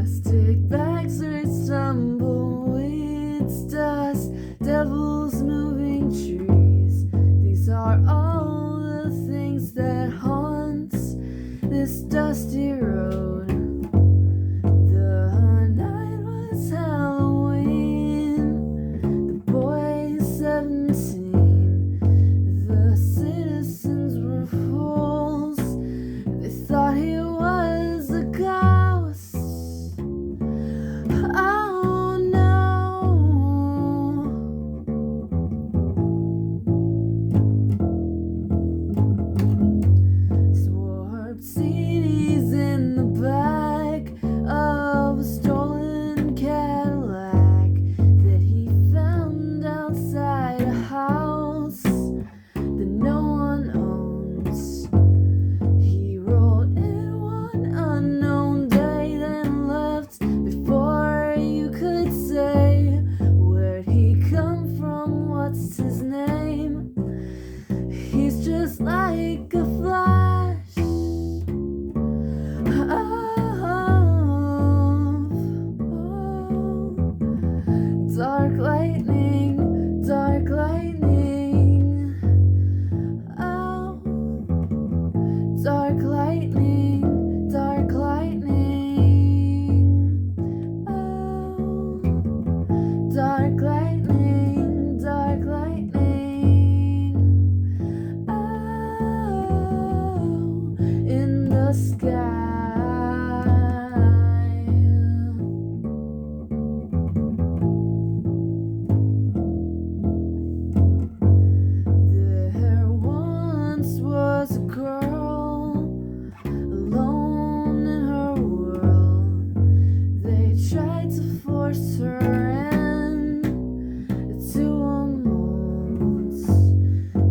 Plastic bags are tumbleweeds, dust, devils moving trees. These are all the things that haunts this dusty road. The night was Halloween, the boy 17. The citizens were fools, they thought he was a ghost. Oh no. Warped CDs in the back of a stolen Cadillac that he found outside a house that no one owns. He rolled in one unknown day, then left before you could say where'd he come from, what's his name. He's just like a flash dark lightning, dark lightning. Oh, dark lightning, dark lightning. Oh, dark lightning, dark lightning. Oh, in the sky. Was a girl alone in her world. They tried to force her into a mold.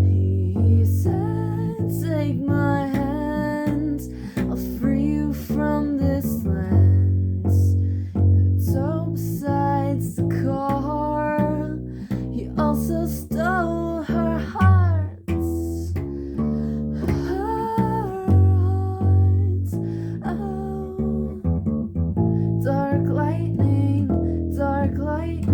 He said, take my hand, I'll free you from this land. So besides the car, he also stole her heart. Dark lightning, dark lightning.